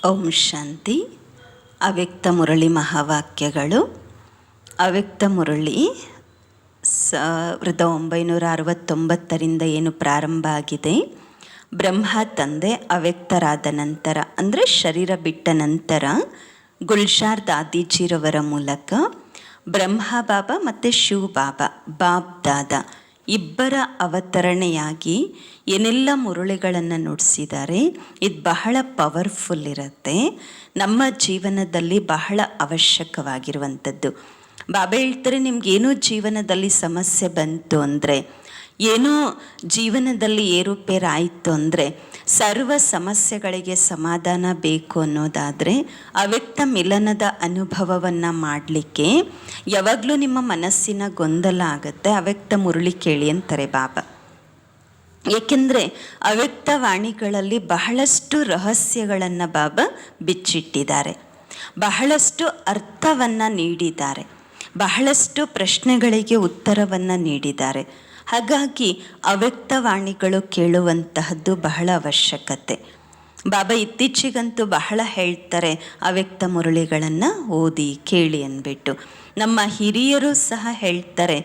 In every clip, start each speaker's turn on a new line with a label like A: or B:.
A: ಓಂ ಶಾಂತಿ. ಅವ್ಯಕ್ತ ಮುರಳಿ ಮಹಾವಾಕ್ಯಗಳು. ಅವ್ಯಕ್ತ ಮುರಳಿ 1969 ಏನು ಪ್ರಾರಂಭ ಆಗಿದೆ. ಬ್ರಹ್ಮ ತಂದೆ ಅವ್ಯಕ್ತರಾದ ನಂತರ, ಅಂದರೆ ಶರೀರ ಬಿಟ್ಟ ನಂತರ, ಗುಲ್ಶಾರ್ ದಾದೀಜಿರವರ ಮೂಲಕ ಬ್ರಹ್ಮ ಬಾಬಾ ಮತ್ತು ಶಿವ ಬಾಬಾ, ಬಾಬ್ ದಾದಾ ಇಬ್ಬರ ಅವತರಣೆಯಾಗಿ ಏನೆಲ್ಲ ಮುರುಳಿಗಳನ್ನು ನುಡಿಸಿದ್ದಾರೆ. ಇದು ಬಹಳ ಪವರ್ಫುಲ್ ಇರುತ್ತೆ, ನಮ್ಮ ಜೀವನದಲ್ಲಿ ಬಹಳ ಅವಶ್ಯಕವಾಗಿರುವಂಥದ್ದು. ಬಾಬಾ ಹೇಳ್ತಾರೆ, ನಿಮಗೇನೋ ಜೀವನದಲ್ಲಿ ಸಮಸ್ಯೆ ಬಂತು ಅಂದರೆ, ಏನೋ ಜೀವನದಲ್ಲಿ ಏರುಪೇರಾಯಿತು ಅಂದರೆ, ಸರ್ವ ಸಮಸ್ಯೆಗಳಿಗೆ ಸಮಾಧಾನ ಬೇಕು ಅನ್ನೋದಾದರೆ ಅವ್ಯಕ್ತ ಮಿಲನದ ಅನುಭವವನ್ನು ಮಾಡಲಿಕ್ಕೆ ಯಾವಾಗಲೂ ನಿಮ್ಮ ಮನಸ್ಸಿನ ಗೊಂದಲ ಆಗುತ್ತೆ. ಅವ್ಯಕ್ತ ಮುರುಳಿ ಕೇಳಿ ಅಂತಾರೆ ಬಾಬಾ. ಏಕೆಂದರೆ ಅವ್ಯಕ್ತ ವಾಣಿಗಳಲ್ಲಿ ಬಹಳಷ್ಟು ರಹಸ್ಯಗಳನ್ನು ಬಾಬಾ ಬಿಚ್ಚಿಟ್ಟಿದ್ದಾರೆ, ಬಹಳಷ್ಟು ಅರ್ಥವನ್ನು ನೀಡಿದ್ದಾರೆ, ಬಹಳಷ್ಟು ಪ್ರಶ್ನೆಗಳಿಗೆ ಉತ್ತರವನ್ನು ನೀಡಿದ್ದಾರೆ. ಹಾಗಾಗಿ ಅವ್ಯಕ್ತವಾಣಿಗಳು ಕೇಳುವಂತಹದ್ದು ಬಹಳ ಅವಶ್ಯಕತೆ. ಬಾಬಾ ಇತ್ತೀಚೆಗಂತೂ ಬಹಳ ಹೇಳ್ತಾರೆ, ಅವ್ಯಕ್ತ ಮುರಳಿಗಳನ್ನು ಓದಿ ಕೇಳಿ ಅಂದ್ಬಿಟ್ಟು. ನಮ್ಮ ಹಿರಿಯರು ಸಹ ಹೇಳ್ತಾರೆ,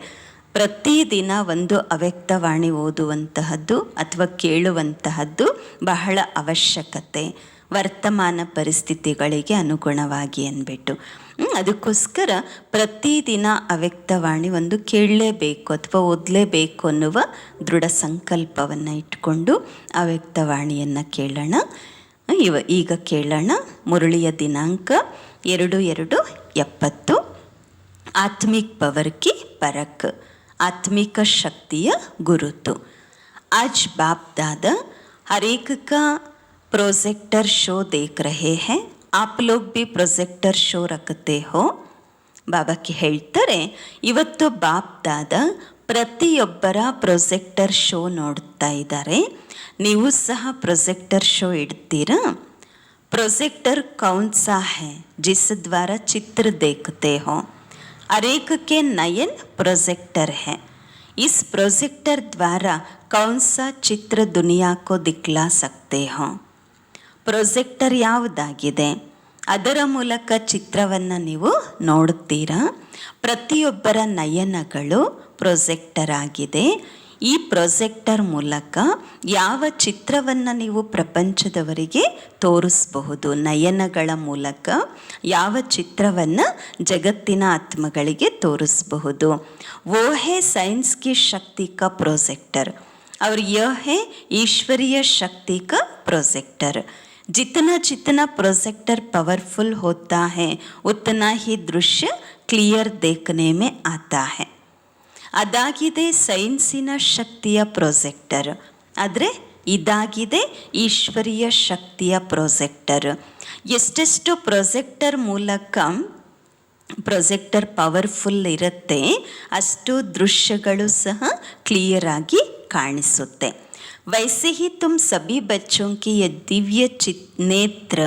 A: ಪ್ರತಿದಿನ ಒಂದು ಅವ್ಯಕ್ತವಾಣಿ ಓದುವಂತಹದ್ದು ಅಥವಾ ಕೇಳುವಂತಹದ್ದು ಬಹಳ ಅವಶ್ಯಕತೆ, ವರ್ತಮಾನ ಪರಿಸ್ಥಿತಿಗಳಿಗೆ ಅನುಗುಣವಾಗಿ ಅಂದ್ಬಿಟ್ಟು. ಅದಕ್ಕೋಸ್ಕರ ಪ್ರತಿದಿನ ಅವ್ಯಕ್ತವಾಣಿ ಒಂದು ಕೇಳಲೇಬೇಕು ಅಥವಾ ಓದಲೇಬೇಕು ಅನ್ನುವ ದೃಢ ಸಂಕಲ್ಪವನ್ನು ಇಟ್ಕೊಂಡು ಅವ್ಯಕ್ತವಾಣಿಯನ್ನು ಕೇಳೋಣ. ಈಗ ಕೇಳೋಣ. ಮುರಳಿಯ ದಿನಾಂಕ 2/2/70. ಆತ್ಮಿಕ್ ಪವರ್ ಕಿ ಪರಕ್, ಆತ್ಮಿಕ ಶಕ್ತಿಯ ಗುರುತು. ಆಜ್ ಬಾಪ್ ದಾದಾ हर एक का प्रोजेक्टर शो देख रहे हैं, आप लोग भी प्रोजेक्टर शो रखते हो. ಬಾಬಾಕ್ಕೆ ಹೇಳ್ತಾರೆ, ಇವತ್ತು ಬಾಪ್ ದಾದಾ ಪ್ರತಿಯೊಬ್ಬರ ಪ್ರೊಜೆಕ್ಟರ್ ಶೋ ನೋಡ್ತಾ ಇದ್ದಾರೆ. ನೀವು ಸಹ ಪ್ರೊಜೆಕ್ಟರ್ ಶೋ ಇಡ್ತೀರಾ? प्रोजेक्टर कौन सा है जिस द्वारा चित्र देखते हो? हर एक के नयन प्रोजेक्टर है. इस प्रोजेक्टर द्वारा कौन सा चित्र दुनिया को दिखला सकते हो? ಪ್ರೊಜೆಕ್ಟರ್ ಯಾವುದಾಗಿದೆ, ಅದರ ಮೂಲಕ ಚಿತ್ರವನ್ನು ನೀವು ನೋಡುತ್ತೀರಾ. ಪ್ರತಿಯೊಬ್ಬರ ನಯನಗಳು ಪ್ರೊಜೆಕ್ಟರ್ ಆಗಿದೆ. ಈ ಪ್ರೊಜೆಕ್ಟರ್ ಮೂಲಕ ಯಾವ ಚಿತ್ರವನ್ನು ನೀವು ಪ್ರಪಂಚದವರಿಗೆ ತೋರಿಸಬಹುದು, ನಯನಗಳ ಮೂಲಕ ಯಾವ ಚಿತ್ರವನ್ನು ಜಗತ್ತಿನ ಆತ್ಮಗಳಿಗೆ ತೋರಿಸಬಹುದು. वो है साइंस की शक्ति का प्रोजेक्टर और यह है ईश्वरीय शक्ति का प्रोजेक्टर. जितना जितना प्रोजेक्टर पावरफुल होता है उतना ही दृश्य क्लियर देखने में आता है. ಅದಾಗಿದೆ ಸೈನ್ಸಿನ ಶಕ್ತಿಯ ಪ್ರೊಜೆಕ್ಟರ್, ಆದರೆ ಇದಾಗಿದೆ ಈಶ್ವರೀಯ ಶಕ್ತಿಯ ಪ್ರೊಜೆಕ್ಟರ್. ಎಷ್ಟೆಷ್ಟು ಪ್ರೊಜೆಕ್ಟರ್ ಮೂಲಕ ಪ್ರೊಜೆಕ್ಟರ್ ಪವರ್ಫುಲ್ ಇರುತ್ತೆ, ಅಷ್ಟು ದೃಶ್ಯಗಳು ಸಹ ಕ್ಲಿಯರ್ ಆಗಿ ಕಾಣಿಸುತ್ತೆ. वैसे ही तुम सभी बच्चों की ये दिव्य नेत्र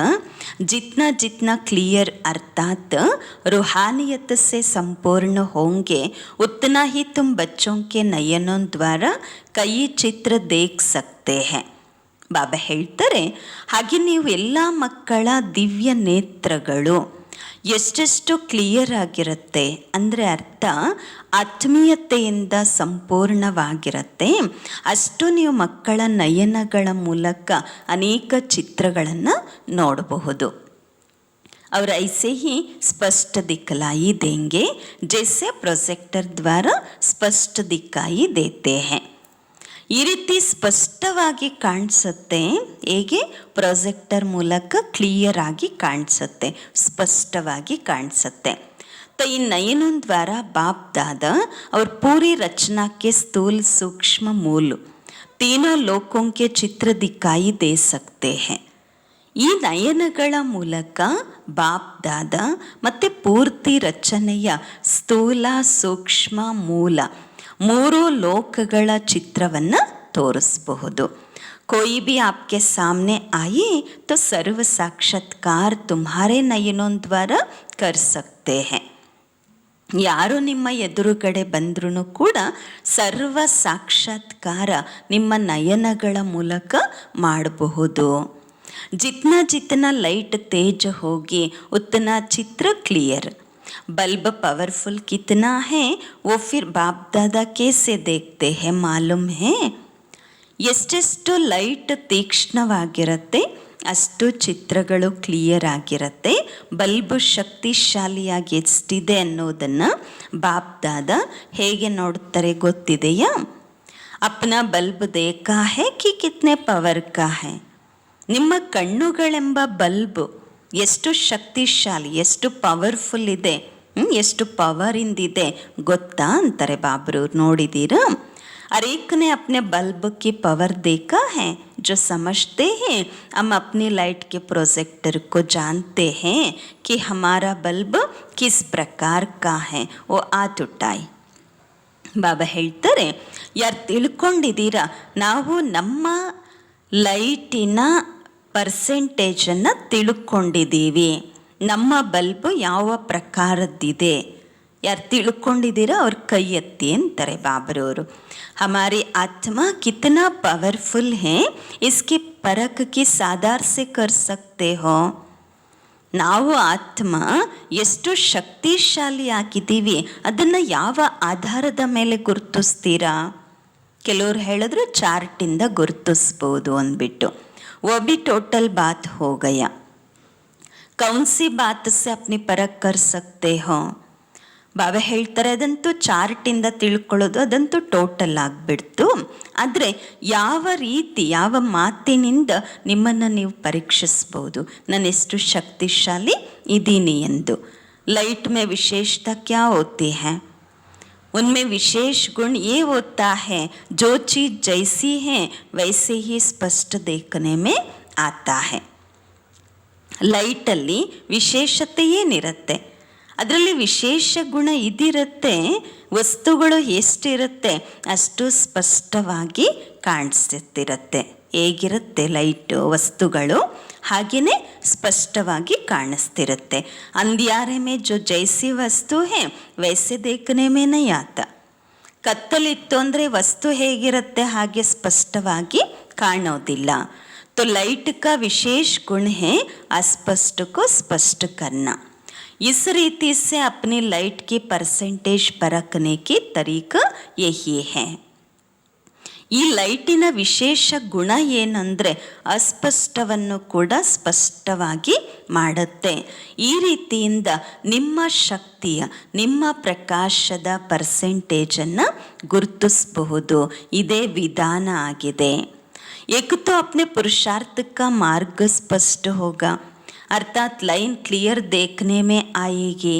A: जितना जितना क्लियर अर्थात रूहानियत से संपूर्ण होंगे, उतना ही तुम बच्चों के नयनों द्वारा कई चित्र देख सकते हैं. ಬಾಬಾ ಹೇಳ್ತಾರೆ, ಹಾಗೆ ನೀವು ಎಲ್ಲ ಮಕ್ಕಳ ದಿವ್ಯ ನೇತ್ರಗಳು ಎಷ್ಟೆಷ್ಟು ಕ್ಲಿಯರ್ ಆಗಿರುತ್ತೆ ಅಂದರೆ ಅರ್ಥ ಆತ್ಮೀಯತೆಯಿಂದ ಸಂಪೂರ್ಣವಾಗಿರುತ್ತೆ, ಅಷ್ಟು ನೀವು ಮಕ್ಕಳ ನಯನಗಳ ಮೂಲಕ ಅನೇಕ ಚಿತ್ರಗಳನ್ನು ನೋಡಬಹುದು. और ऐसे ही स्पष्ट दिखलाई देंगे जैसे प्रोजेक्टर द्वारा स्पष्ट दिखाई देते हैं. ಈ ರೀತಿ ಸ್ಪಷ್ಟವಾಗಿ ಕಾಣಿಸುತ್ತೆ. ಹೇಗೆ? ಪ್ರೊಜೆಕ್ಟರ್ ಮೂಲಕ ಕ್ಲಿಯರ್ ಆಗಿ ಕಾಣಿಸುತ್ತೆ, ಸ್ಪಷ್ಟವಾಗಿ ಕಾಣಿಸುತ್ತೆ. तो इन नयनों द्वारा बाप दादा और पूरी रचना के स्थूल सूक्ष्म मूल तीनों लोकों के चित्र दिखाई दे सकते हैं. ಈ ನಯನಗಳ ಮೂಲಕ ಬಾಪ್ ದಾದಾ ಮತ್ತು ಪೂರ್ತಿ ರಚನೆಯ ಸ್ಥೂಲ ಸೂಕ್ಷ್ಮ ಮೂಲ ಮೂರು ಲೋಕಗಳ ಚಿತ್ರವನ್ನು ತೋರಿಸಬಹುದು. कोई भी आपके सामने आए तो सर्व साक्षात्कार तुम्हारे नयनों द्वारा कर सकते हैं. ಯಾರು ನಿಮ್ಮ ಎದುರುಗಡೆ ಬಂದ್ರೂ ಕೂಡ ಸರ್ವ ಸಾಕ್ಷಾತ್ಕಾರ ನಿಮ್ಮ ನಯನಗಳ ಮೂಲಕ ಮಾಡಬಹುದು. जितना जितना लाइट तेज होगी उतना चित्र क्लियर। बल्ब पावरफुल कितना है वो फिर बाप दादा कैसे देखते हैं मालूम है? ಎಷ್ಟೆಷ್ಟು ಲೈಟ್ ತೀಕ್ಷ್ಣವಾಗಿರುತ್ತೆ ಅಷ್ಟು ಚಿತ್ರಗಳು ಕ್ಲಿಯರ್ ಆಗಿರುತ್ತೆ. ಬಲ್ಬು ಶಕ್ತಿಶಾಲಿಯಾಗಿ ಎಷ್ಟಿದೆ ಅನ್ನೋದನ್ನು ಬಾಪ್ ದಾದಾ ಹೇಗೆ ನೋಡ್ತಾರೆ ಗೊತ್ತಿದೆಯಾ? ಅಪ್ನಾ ಬಲ್ಬ್ ದೇಖಾ ಹೈ ಕಿ ಕಿತ್ನೆ ಪವರ್ ಕಾ ಹೈ. ನಿಮ್ಮ ಕಣ್ಣುಗಳೆಂಬ ಬಲ್ಬ್ ಎಷ್ಟು ಶಕ್ತಿಶಾಲಿ, ಎಷ್ಟು ಪವರ್ಫುಲ್ ಇದೆ, ಎಷ್ಟು ಪವರಿಂದಿದೆ ಗೊತ್ತಾ ಅಂತಾರೆ ಬಾಬ್ರವ್ರು. ನೋಡಿದ್ದೀರಾ? हर एक ने अपने बल्ब की पावर देखा है. जो समझते हैं हम अपनी लाइट के प्रोजेक्टर को जानते हैं कि हमारा बल्ब किस प्रकार का है, वो हाथ उठाई. ಬಾಬಾ ಹೇಳ್ತಾರೆ, ಯಾರು ತಿಳ್ಕೊಂಡಿದ್ದೀರಾ ನಾವು ನಮ್ಮ ಲೈಟಿನ ಪರ್ಸೆಂಟೇಜನ್ನು ತಿಳ್ಕೊಂಡಿದ್ದೀವಿ, ನಮ್ಮ ಬಲ್ಬು ಯಾವ ಪ್ರಕಾರದ್ದಿದೆ, ಯಾರು ತಿಳ್ಕೊಂಡಿದ್ದೀರಾ ಅವ್ರ ಕೈ ಎತ್ತಿ ಅಂತಾರೆ ಬಾಬರವರು. हमारी आत्मा कितना पावरफुल है इसकी परख किस आधार से कर सकते हो? ನಾವು ಆತ್ಮ ಎಷ್ಟು ಶಕ್ತಿಶಾಲಿ ಆಗಿದ್ದೀವಿ ಅದನ್ನು ಯಾವ ಆಧಾರದ ಮೇಲೆ ಗುರುತಿಸ್ತೀರಾ? ಕೆಲವರು ಹೇಳಿದ್ರು ಚಾರ್ಟಿಂದ ಗುರುತಿಸ್ಬೋದು ಅಂದ್ಬಿಟ್ಟು. वो भी टोटल बात हो गया. कौन सी बात से अपनी परख कर सकते हो? ಬಾಬಾ ಹೇಳ್ತಾರೆ ಅದಂತೂ ಚಾರ್ಟಿಂದ ತಿಳ್ಕೊಳ್ಳೋದು ಅದಂತೂ ಟೋಟಲ್ ಆಗಿಬಿಡ್ತು. ಆದರೆ ಯಾವ ರೀತಿ ಯಾವ ಮಾತಿನಿಂದ ನಿಮ್ಮನ್ನು ನೀವು ಪರೀಕ್ಷಿಸ್ಬೋದು ನಾನೆಷ್ಟು ಶಕ್ತಿಶಾಲಿ ಇದ್ದೀನಿ ಎಂದು. ಲೈಟ್ ಮೇ ವಿಶೇಷತಾ ಕ್ಯಾ ಹೋತಿ ಹೈ? उनमें विशेष गुण ये होता है जो चीज़ जैसी है वैसे ही स्पष्ट देखने में आता है. ಲೈಟಲ್ಲಿ ವಿಶೇಷತೆ ಏನಿರುತ್ತೆ? ಅದರಲ್ಲಿ ವಿಶೇಷ ಗುಣ ಇದಿರುತ್ತೆ, ವಸ್ತುಗಳು ಎಷ್ಟಿರುತ್ತೆ ಅಷ್ಟು ಸ್ಪಷ್ಟವಾಗಿ ಕಾಣಿಸುತ್ತಿರುತ್ತೆ. ಹೇಗಿರುತ್ತೆ ಲೈಟು ವಸ್ತುಗಳು ಹಾಗೆಯೇ ಸ್ಪಷ್ಟವಾಗಿ ಕಾಣಿಸ್ತಿರುತ್ತೆ. ಅಂದ್ಯಾರೆ ಮೇ ಜೋ ಜೈಸಿ ವಸ್ತು ಹೇ ವೈಸೆ ದೇಖನೆ ಮೇ ನಹೀ ಆತಾ. ಕತ್ತಲಿತ್ತು ಅಂದರೆ ವಸ್ತು ಹೇಗಿರುತ್ತೆ ಹಾಗೆ ಸ್ಪಷ್ಟವಾಗಿ ಕಾಣೋದಿಲ್ಲ. तो लाइट का विशेष गुण है अस्पष्ट को स्पष्ट करना. इस रीति से अपनी लाइट की परसेंटेज परखने की तरीका यही है. ಈ ಲೈಟಿನ ವಿಶೇಷ ಗುಣ ಏನಂದರೆ ಅಸ್ಪಷ್ಟವನ್ನು ಕೂಡ ಸ್ಪಷ್ಟವಾಗಿ ಮಾಡುತ್ತೆ. ಈ ರೀತಿಯಿಂದ ನಿಮ್ಮ ಶಕ್ತಿಯ ನಿಮ್ಮ ಪ್ರಕಾಶದ ಪರ್ಸೆಂಟೇಜನ್ನು ಗುರುತಿಸಬಹುದು. ಇದೇ ವಿಧಾನ ಆಗಿದೆ. एक तो अपने पुरुषार्थ का मार्ग स्पष्ट होगा अर्थात लाइन क्लियर देखने में आएगी.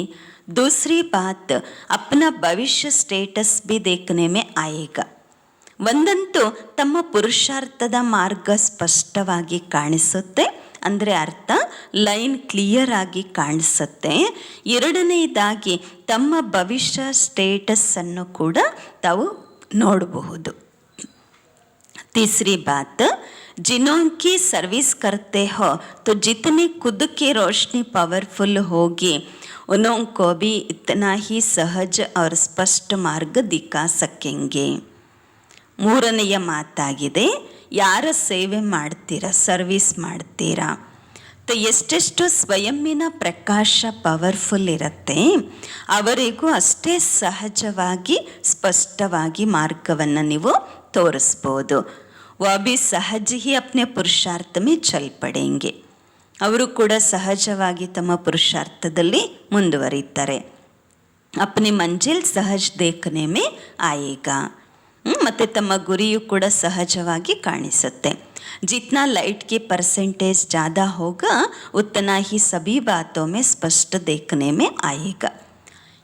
A: दूसरी बात अपना भविष्य स्टेटस भी देखने में आएगा. ಒಂದಂತೂ ತಮ್ಮ ಪುರುಷಾರ್ಥದ ಮಾರ್ಗ ಸ್ಪಷ್ಟವಾಗಿ ಕಾಣಿಸುತ್ತೆ, ಅಂದರೆ ಅರ್ಥ ಲೈನ್ ಕ್ಲಿಯರ್ ಆಗಿ ಕಾಣಿಸುತ್ತೆ. ಎರಡನೆಯದಾಗಿ ತಮ್ಮ ಭವಿಷ್ಯ ಸ್ಟೇಟಸ್ಸನ್ನು ಕೂಡ ತಾವು ನೋಡಬಹುದು. तीसरी बात जिन्हों की सर्विस करते हो तो जितनी खुद की रोशनी पावरफुल होगी उन्हों को भी इतना ही सहज और स्पष्ट मार्ग दिखा सकेंगे. ಮೂರನೆಯ ಮಾತಾಗಿದೆ, ಯಾರ ಸೇವೆ ಮಾಡ್ತೀರಾ, ಸರ್ವಿಸ್ ಮಾಡ್ತೀರಾ, ಎಷ್ಟೆಷ್ಟು ಸ್ವಯಂನ ಪ್ರಕಾಶ ಪವರ್ಫುಲ್ ಇರುತ್ತೆ ಅವರಿಗೂ ಅಷ್ಟೇ ಸಹಜವಾಗಿ ಸ್ಪಷ್ಟವಾಗಿ ಮಾರ್ಗವನ್ನು ನೀವು ತೋರಿಸ್ಬೋದು. वह भी सहज ही अपने पुरुषार्थ में चल पड़ेंगे. ಅವರು ಕೂಡ ಸಹಜವಾಗಿ ತಮ್ಮ ಪುರುಷಾರ್ಥದಲ್ಲಿ ಮುಂದುವರಿತಾರೆ. अपनी मंजिल सहज देखने में आएगा. ಮತ್ತು ತಮ್ಮ ಗುರಿಯು ಕೂಡ ಸಹಜವಾಗಿ ಕಾಣಿಸುತ್ತೆ. जितना लाइट की परसेंटेज ज़्यादा होगा उतना ही सभी बातों में स्पष्ट देखने में आएगा.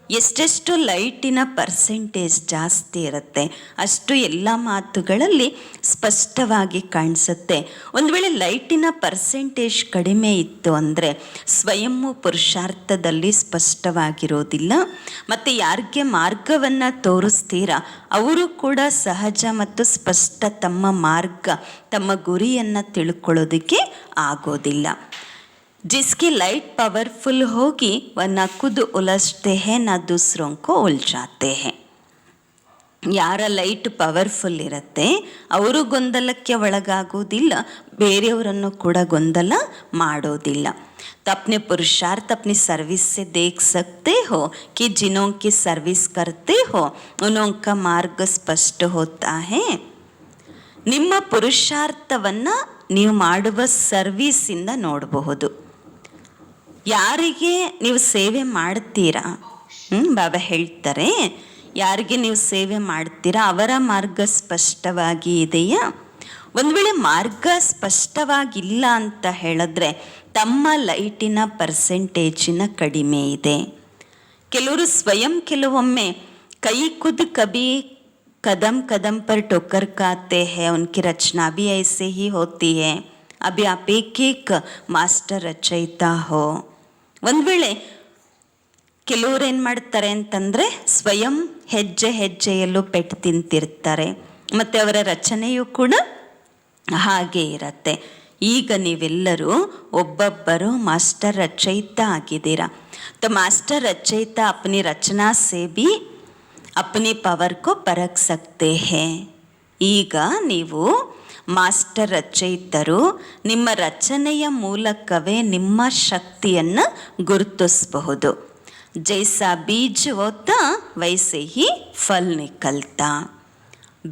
A: ಎಷ್ಟೆಷ್ಟು ಲೈಟಿನ ಪರ್ಸೆಂಟೇಜ್ ಜಾಸ್ತಿ ಇರುತ್ತೆ ಅಷ್ಟು ಎಲ್ಲ ಮಾತುಗಳಲ್ಲಿ ಸ್ಪಷ್ಟವಾಗಿ ಕಾಣಿಸುತ್ತೆ. ಒಂದು ವೇಳೆ ಲೈಟಿನ ಪರ್ಸೆಂಟೇಜ್ ಕಡಿಮೆ ಇತ್ತು ಅಂದರೆ ಸ್ವಯಂ ಪುರುಷಾರ್ಥದಲ್ಲಿ ಸ್ಪಷ್ಟವಾಗಿರೋದಿಲ್ಲ. ಮತ್ತು ಯಾರಿಗೆ ಮಾರ್ಗವನ್ನು ತೋರಿಸ್ತೀರಾ ಅವರು ಕೂಡ ಸಹಜ ಮತ್ತು ಸ್ಪಷ್ಟ ತಮ್ಮ ಮಾರ್ಗ ತಮ್ಮ ಗುರಿಯನ್ನು ತಿಳ್ಕೊಳ್ಳೋದಕ್ಕೆ ಆಗೋದಿಲ್ಲ. जिसकी लाइट पावरफुल होगी वह न खुद उलझते हैं न दूसरों को उलझाते हैं. ಯಾರ ಲೈಟ್ ಪವರ್ಫುಲ್ ಇರುತ್ತೆ ಅವರು ಗೊಂದಲಕ್ಕೆ ಒಳಗಾಗೋದಿಲ್ಲ, ಬೇರೆಯವರನ್ನು ಕೂಡ ಗೊಂದಲ ಮಾಡೋದಿಲ್ಲ. तो अपने पुरुषार्थ अपनी सर्विस से देख सकते हो कि जिन्हों की सर्विस करते हो उन्हों का मार्ग स्पष्ट होता है. ನಿಮ್ಮ ಪುರುಷಾರ್ಥವನ್ನು ನೀವು ಮಾಡುವ ಸರ್ವೀಸಿಂದ ನೋಡಬಹುದು. ಯಾರಿಗೆ ನೀವು ಸೇವೆ ಮಾಡ್ತೀರಾ, ಬಾಬಾ ಹೇಳ್ತಾರೆ, ಯಾರಿಗೆ ನೀವು ಸೇವೆ ಮಾಡ್ತೀರಾ ಅವರ ಮಾರ್ಗ ಸ್ಪಷ್ಟವಾಗಿ ಇದೆಯಾ? ಒಂದು ವೇಳೆ ಮಾರ್ಗ ಸ್ಪಷ್ಟವಾಗಿಲ್ಲ ಅಂತ ಹೇಳಿದ್ರೆ ತಮ್ಮ ಲೈಟಿನ ಪರ್ಸೆಂಟೇಜಿನ ಕಡಿಮೆ ಇದೆ. ಕೆಲವರು ಸ್ವಯಂ ಕೆಲವೊಮ್ಮೆ ಕೈ ಖುದ್ ಕಭಿ कदम कदम पर ठोकर खाते हैं, उनकी रचना भी ऐसे ही होती है. अभी आप एक ಮಾಸ್ಟರ್ ರಚಯಿತಾ ಹೋ. ಒಂದು ವೇಳೆ ಕೆಲವ್ರು ಏನು ಮಾಡ್ತಾರೆ ಅಂತಂದರೆ ಸ್ವಯಂ ಹೆಜ್ಜೆ ಹೆಜ್ಜೆಯಲ್ಲೂ ಪೆಟ್ಟು ತಿಂತಿರ್ತಾರೆ, ಮತ್ತು ಅವರ ರಚನೆಯೂ ಕೂಡ ಹಾಗೆ ಇರತ್ತೆ. ಈಗ ನೀವೆಲ್ಲರೂ ಒಬ್ಬೊಬ್ಬರು ಮಾಸ್ಟರ್ ರಚಯಿತಾ ಆಗಿದ್ದೀರಾ. तो मास्टर रचयिता अपनी रचना से भी अपनी पावर को परख सकते हैं. ಈಗ ನೀವು ಮಾಸ್ಟರ್ ರಚಯಿತರು ನಿಮ್ಮ ರಚನೆಯ ಮೂಲಕವೇ ನಿಮ್ಮ ಶಕ್ತಿಯನ್ನು ಗುರುತಿಸಬಹುದು. ಜೈಸಾ ಬೀಜ ಹೋತಾ ವೈಸೆ ಹಿ ಫಲ್ ನಿಕಲ್ತಾ.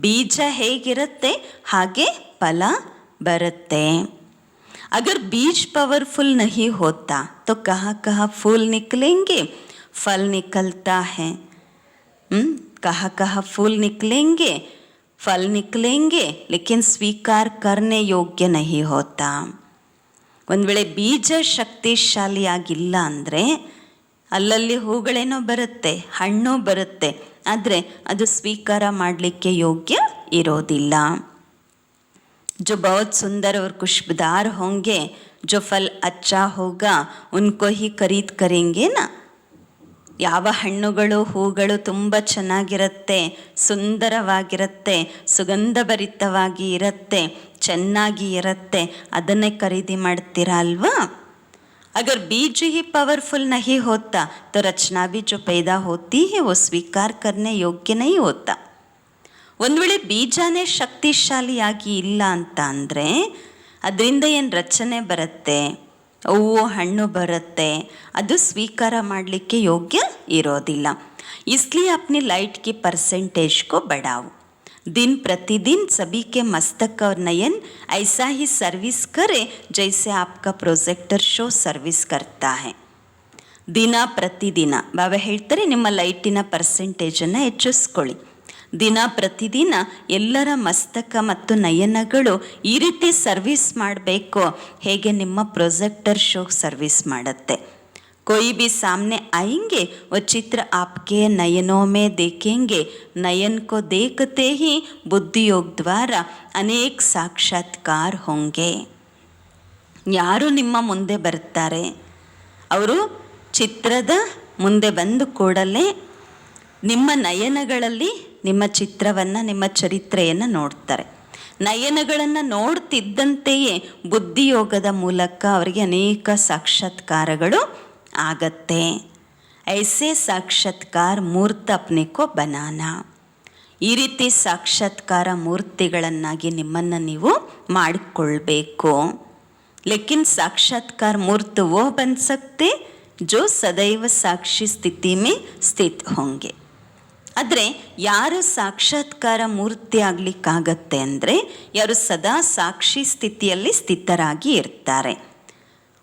A: ಬೀಜ ಹೇಗಿರುತ್ತೆ ಹಾಗೆ ಫಲ ಬರುತ್ತೆ. अगर बीज पावरफुल नहीं होता तो कहाँ कहाँ फूल निकलेंगे, फल निकलता है. कहाँ कहाँ फूल निकलेंगे, फल निकलेंगे, लेकिन स्वीकार करने योग्य नहीं होता. ಒಂದು ವೇಳೆ ಬೀಜ ಶಕ್ತಿಶಾಲಿಯಾಗಿಲ್ಲ ಅಂದರೆ ಅಲ್ಲಲ್ಲಿ ಹೂಗಳೇನೋ ಬರುತ್ತೆ, ಹಣ್ಣು ಬರುತ್ತೆ, ಆದರೆ ಅದು ಸ್ವೀಕಾರ ಮಾಡಲಿಕ್ಕೆ ಯೋಗ್ಯ ಇರೋದಿಲ್ಲ. जो बहुत सुंदर और खुशबूदार होंगे, जो फल अच्छा होगा उनको ही खरीद करेंगे ना. ಯಾವ ಹಣ್ಣುಗಳು ಹೂಗಳು ತುಂಬ ಚೆನ್ನಾಗಿರುತ್ತೆ, ಸುಂದರವಾಗಿರುತ್ತೆ, ಸುಗಂಧಭರಿತವಾಗಿ ಇರುತ್ತೆ, ಚೆನ್ನಾಗಿ ಇರುತ್ತೆ, ಅದನ್ನೇ ಖರೀದಿ ಮಾಡ್ತೀರಾ ಅಲ್ವಾ? अगर बीज ही पावरफुल नहीं होता तो रचना भी जो पैदा होती है वो स्वीकार करने योग्य नहीं होता. ಒಂದು ವೇಳೆ ಬೀಜನೇ ಶಕ್ತಿಶಾಲಿಯಾಗಿ ಇಲ್ಲ ಅಂತ ಅಂದರೆ ಅದರಿಂದ ಏನು ರಚನೆ ಬರುತ್ತೆ, ಹೂವು ಹಣ್ಣು ಬರುತ್ತೆ, ಅದು ಸ್ವೀಕಾರ ಮಾಡಲಿಕ್ಕೆ ಯೋಗ್ಯ ಇರೋದಿಲ್ಲ. इसलिए अपनी लाइट की परसेंटेज को बढ़ाओ. दिन प्रतिदिन सभी के मस्तक और नयन ऐसा ही सर्विस करे जैसे आपका प्रोजेक्टर शो सर्विस करता है. ದಿನ ಪ್ರತಿದಿನ ಬಾಬಾ ಹೇಳ್ತಾರೆ ನಿಮ್ಮ ಲೈಟಿನ ಪರ್ಸೆಂಟೇಜನ್ನು ಹೆಚ್ಚಿಸ್ಕೊಳ್ಳಿ. ದಿನ ಪ್ರತಿದಿನ ಎಲ್ಲರ ಮಸ್ತಕ ಮತ್ತು ನಯನಗಳು ಈ ರೀತಿ ಸರ್ವಿಸ್ ಮಾಡಬೇಕು ಹೇಗೆ ನಿಮ್ಮ ಪ್ರೊಜೆಕ್ಟರ್ ಶೋ ಸರ್ವಿಸ್ ಮಾಡುತ್ತೆ. कोई भी सामने आएंगे वो चित्र आपके नयनों में देखेंगे. नयन को देखते ही बुद्धि योग द्वारा अनेक साक्षात्कार होंगे. ಯಾರು ನಿಮ್ಮ ಮುಂದೆ ಬರ್ತಾರೆ ಅವರು ಚಿತ್ರದ ಮುಂದೆ ಬಂದ ಕೂಡಲೇ ನಿಮ್ಮ ನಯನಗಳಲ್ಲಿ ನಿಮ್ಮ ಚಿತ್ರವನ್ನು ನಿಮ್ಮ ಚರಿತ್ರೆಯನ್ನು ನೋಡ್ತಾರೆ. ನಯನಗಳನ್ನು ನೋಡ್ತಿದ್ದಂತೆಯೇ ಬುದ್ಧಿಯೋಗದ ಮೂಲಕ ಅವರಿಗೆ ಅನೇಕ ಸಾಕ್ಷಾತ್ಕಾರಗಳು ಆಗತ್ತೆ. ಐಸೆ ಸಾಕ್ಷಾತ್ಕಾರ ಮೂರ್ತ ಅಪ್ನೆಕೋ ಬನಾನ. ಈ ರೀತಿ ಸಾಕ್ಷಾತ್ಕಾರ ಮೂರ್ತಿಗಳನ್ನಾಗಿ ನಿಮ್ಮನ್ನು ನೀವು ಮಾಡಿಕೊಳ್ಬೇಕು. लेकिन साक्षात्कार मूर्त वो बन सकते जो सदैव साक्षी स्थिति में स्थित होंगे. ಆದರೆ ಯಾರು ಸಾಕ್ಷಾತ್ಕಾರ ಮೂರ್ತಿ ಆಗಲಿಕ್ಕಾಗತ್ತೆ ಅಂದರೆ ಯಾರು ಸದಾ ಸಾಕ್ಷಿ ಸ್ಥಿತಿಯಲ್ಲಿ ಸ್ಥಿತರಾಗಿ ಇರ್ತಾರೆ.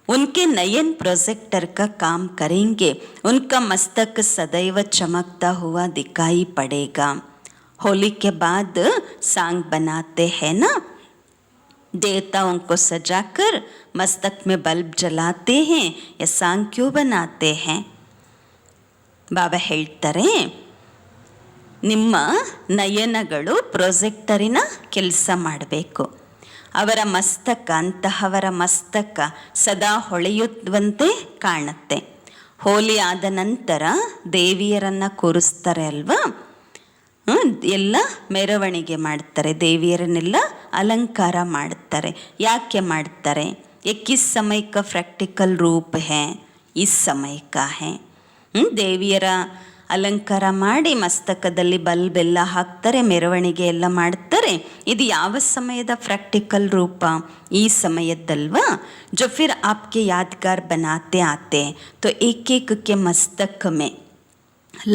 A: उनके नयन प्रोजेक्टर का काम करेंगे, उनका मस्तक सदैव चमकता हुआ दिखाई पड़ेगा. होली के बाद सांग बनाते हैं ना, देवताओं को सजाकर मस्तक में बल्ब जलाते हैं, ये सांग क्यों बनाते हैं? ಬಾಬಾ ಹೇಳ್ತಾರೆ ನಿಮ್ಮ ನಯನಗಳು ಪ್ರೊಜೆಕ್ಟರಿನ ಕೆಲಸ ಮಾಡಬೇಕು. ಅವರ ಮಸ್ತಕ ಅಂತಹವರ ಮಸ್ತಕ ಸದಾ ಹೊಳೆಯುವಂತೆ ಕಾಣುತ್ತೆ. ಹೋಲಿ ಆದ ನಂತರ ದೇವಿಯರನ್ನು ಕೂರಿಸ್ತಾರೆ ಅಲ್ವಾ, ಎಲ್ಲ ಮೆರವಣಿಗೆ ಮಾಡ್ತಾರೆ, ದೇವಿಯರನ್ನೆಲ್ಲ ಅಲಂಕಾರ ಮಾಡ್ತಾರೆ. ಯಾಕೆ ಮಾಡ್ತಾರೆ? ಕಿಸ್ ಸಮಯ ಕ ಪ್ರಾಕ್ಟಿಕಲ್ ರೂಪ ಹೇ, ಇಸ್ ಸಮಯ ಕಾ ಹೇ. ದೇವಿಯರ ಅಲಂಕಾರ ಮಾಡಿ ಮಸ್ತಕದಲ್ಲಿ ಬಲ್ಬ್ ಎಲ್ಲ ಹಾಕ್ತಾರೆ, ಮೆರವಣಿಗೆ ಎಲ್ಲ ಮಾಡ್ತಾರೆ. ಇದು ಯಾವ ಸಮಯದ ಪ್ರಾಕ್ಟಿಕಲ್ ರೂಪ? ಈ ಸಮಯದ್ದಲ್ವಾ? जो फिर आपके यादगार बनाते आते तो एक एक के मस्तक में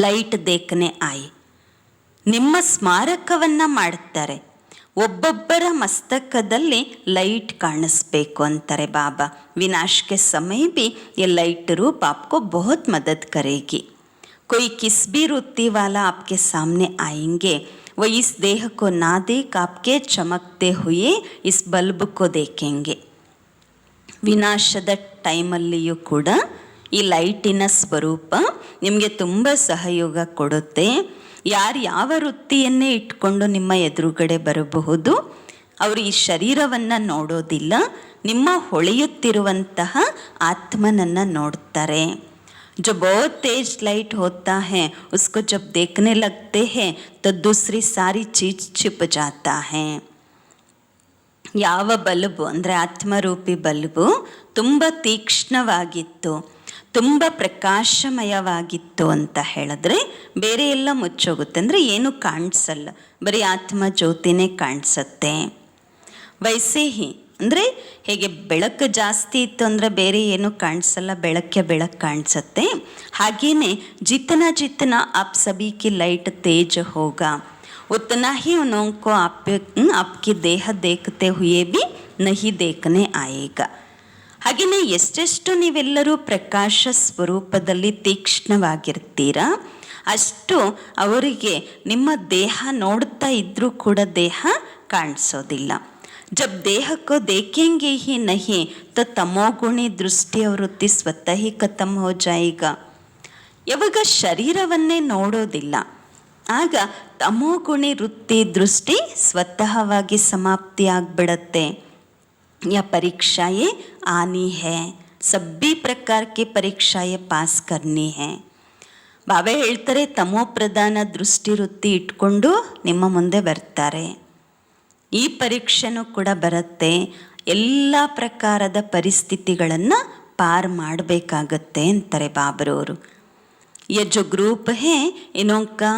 A: ಲೈಟ್ ದೇಖನೆ ಆಯಿ. ನಿಮ್ಮ ಸ್ಮಾರಕವನ್ನು ಮಾಡ್ತಾರೆ. ಒಬ್ಬೊಬ್ಬರ ಮಸ್ತಕದಲ್ಲಿ ಲೈಟ್ ಕಾಣಿಸ್ಬೇಕು ಅಂತಾರೆ ಬಾಬಾ. ವಿನಾಶ್ ಕೆ ಸಮಯ भी ये लाइट रूप आपको बहुत मदद करेगी. कोई किस भी वृत्ति वाला आपके सामने आएंगे, वो इस देह को ना देख आपके चमकते हुए इस बल्ब को देखेंगे. ವಿನಾಶದ ಟೈಮಲ್ಲಿಯೂ ಕೂಡ ಈ ಲೈಟಿನ ಸ್ವರೂಪ ನಿಮಗೆ ತುಂಬ ಸಹಯೋಗ ಕೊಡುತ್ತೆ. ಯಾರು ಯಾವ ವೃತ್ತಿಯನ್ನೇ ಇಟ್ಕೊಂಡು ನಿಮ್ಮ ಎದುರುಗಡೆ ಬರಬಹುದು, ಅವರು ಈ ಶರೀರವನ್ನು ನೋಡೋದಿಲ್ಲ, ನಿಮ್ಮ ಹೊಳೆಯುತ್ತಿರುವಂತಹ ಆತ್ಮನನ್ನು ನೋಡ್ತಾರೆ. जो बहुत तेज लाइट होता है उसको जब देखने लगते हैं तो दूसरी सारी चीज छिप जाता है. ಯಾವ ಬಲ್ಬು ಅಂದರೆ ಆತ್ಮರೂಪಿ ಬಲ್ಬು ತುಂಬ ತೀಕ್ಷ್ಣವಾಗಿತ್ತು, ತುಂಬ ಪ್ರಕಾಶಮಯವಾಗಿತ್ತು ಅಂತ ಹೇಳಿದ್ರೆ ಬೇರೆ ಎಲ್ಲ ಮುಚ್ಚೋಗುತ್ತೆ, ಅಂದರೆ ಏನು ಕಾಣಿಸಲ್ಲ, ಬರೀ ಆತ್ಮ ಜ್ಯೋತಿನೇ ಕಾಣಿಸುತ್ತೆ. ವೈಸೇ ಹಿ ಅಂದರೆ ಹೇಗೆ ಬೆಳಕು ಜಾಸ್ತಿ ಇತ್ತು ಅಂದರೆ ಬೇರೆ ಏನು ಕಾಣಿಸಲ್ಲ, ಬೆಳಕ್ಕೆ ಬೆಳಕು ಕಾಣಿಸುತ್ತೆ. ಹಾಗೆಯೇ ಜಿತನ आप सभी की लाइट तेज होगा उतना ही उनको आपकी देह देखते हुए भी नहीं देखने आएगा. ಹಾಗೆಯೇ ಎಷ್ಟೆಷ್ಟು ನೀವೆಲ್ಲರೂ ಪ್ರಕಾಶ ಸ್ವರೂಪದಲ್ಲಿ ತೀಕ್ಷ್ಣವಾಗಿರ್ತೀರಾ ಅಷ್ಟು ಅವರಿಗೆ ನಿಮ್ಮ ದೇಹ ನೋಡ್ತಾ ಇದ್ದರೂ ಕೂಡ ದೇಹ ಕಾಣಿಸೋದಿಲ್ಲ. जब देह को देखेंगे ही नहीं तो ತಮೋಗುಣಿ ದೃಷ್ಟಿ ವೃತ್ತಿ ಸ್ವತಃ ಖತಮ್ ಹೋ ಜಾಯಿಗಾ. ಯಾವಾಗ ಶರೀರವನ್ನೇ ನೋಡೋದಿಲ್ಲ ಆಗ ತಮೋಗುಣಿ ವೃತ್ತಿ ದೃಷ್ಟಿ ಸ್ವತಃವಾಗಿ ಸಮಾಪ್ತಿ ಆಗಿಬಿಡತ್ತೆ. या परीक्षाएँ आनी है, सभी प्रकार की परीक्षाएँ पास करनी है. ಬಾಬಾ ಹೇಳ್ತಾರೆ ತಮೋ ಪ್ರಧಾನ ದೃಷ್ಟಿ ವೃತ್ತಿ ಇಟ್ಕೊಂಡು ನಿಮ್ಮ ಮುಂದೆ ಬರ್ತಾರೆ. ಈ ಪರೀಕ್ಷೆನೂ ಕೂಡ ಬರುತ್ತೆ. ಎಲ್ಲ ಪ್ರಕಾರದ ಪರಿಸ್ಥಿತಿಗಳನ್ನು ಪಾರ್ ಮಾಡಬೇಕಾಗತ್ತೆ ಅಂತಾರೆ ಬಾಬರವರು. ये जो ग्रुप है इन्हों का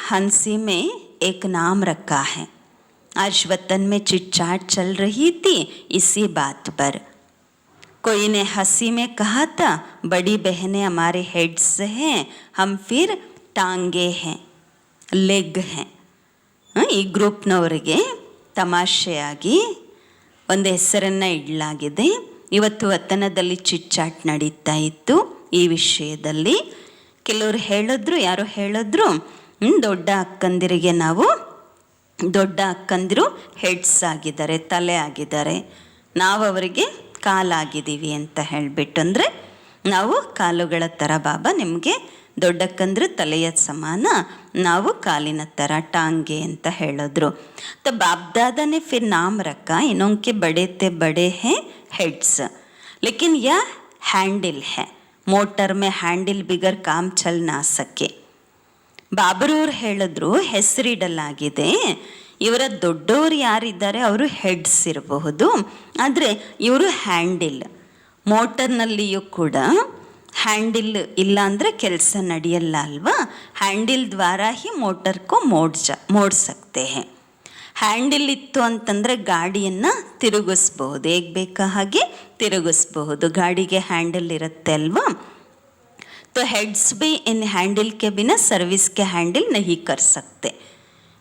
A: हंसी में एक नाम रखा है. आज वतन में चिटचाट चल रही थी इसी बात पर. कोई ने हंसी में कहा था बड़ी बहनें हमारे हेड्स हैं, हम फिर टांगे हैं, लेग हैं. ಈ ಗ್ರೂಪ್ನವರಿಗೆ ತಮಾಷೆಯಾಗಿ ಒಂದು ಹೆಸರನ್ನು ಇಡಲಾಗಿದೆ. ಇವತ್ತು ವತನದಲ್ಲಿ ಚಿಟ್ಚಾಟ್ ನಡೀತಾ ಇತ್ತು ಈ ವಿಷಯದಲ್ಲಿ. ಕೆಲವರು ಹೇಳಿದ್ರು, ಯಾರೋ ಹೇಳಿದ್ರು ದೊಡ್ಡ ಅಕ್ಕಂದಿರಿಗೆ ನಾವು ದೊಡ್ಡ ಅಕ್ಕಂದಿರು ಹೆಡ್ಸ್ ಆಗಿದ್ದಾರೆ, ತಲೆ ಆಗಿದ್ದಾರೆ, ನಾವು ಅವರಿಗೆ ಕಾಲಾಗಿದ್ದೀವಿ ಅಂತ ಹೇಳಿಬಿಟ್ಟು. ಅಂದರೆ ನಾವು ಕಾಲುಗಳ ಥರ ಬಾಬಾ ನಿಮಗೆ ದೊಡ್ಡಕ್ಕಂದ್ರೆ ತಲೆಯ ಸಮಾನ, ನಾವು ಕಾಲಿನ ಥರ ಟಾಂಗೆ ಅಂತ ಹೇಳಿದ್ರು. तो बाप दादा ने फिर नाम रखा इन्हों के बड़े थे बड़े हैं हेड्स, लेकिन यह हैंडल है, मोटर में हैंडल बिगर काम चल ना सके. ಬಾಬರವ್ರು ಹೇಳಿದ್ರು ಹೆಸರಿಡಲಾಗಿದೆ, ಇವರ ದೊಡ್ಡವರು ಯಾರಿದ್ದಾರೆ ಅವರು ಹೆಡ್ಸ್ ಇರಬಹುದು, ಆದರೆ ಇವರು ಹ್ಯಾಂಡಿಲ್. ಮೋಟರ್ನಲ್ಲಿಯೂ ಕೂಡ ಹ್ಯಾಂಡಿಲ್ ಇಲ್ಲ ಅಂದರೆ ಕೆಲಸ ನಡೆಯಲ್ಲ ಅಲ್ವಾ. ಹ್ಯಾಂಡಿಲ್ ದ್ವಾರ ಹಿ ಮೋಟರ್ ಕೋ ಮೋಡ್ ಸಕ್ತೆ ಹೈ. ಹ್ಯಾಂಡಿಲ್ ಇತ್ತು ಅಂತಂದರೆ ಗಾಡಿಯನ್ನು ತಿರುಗಿಸ್ಬಹುದು, ಹೇಗೆ ಬೇಕಾ ಹಾಗೆ ತಿರುಗಿಸ್ಬಹುದು. ಗಾಡಿಗೆ ಹ್ಯಾಂಡಲ್ ಇರುತ್ತೆ ಅಲ್ವಾ. तो हेड्स भी इन हैंडल के बिना सर्विस के हैंडल नहीं कर सकते.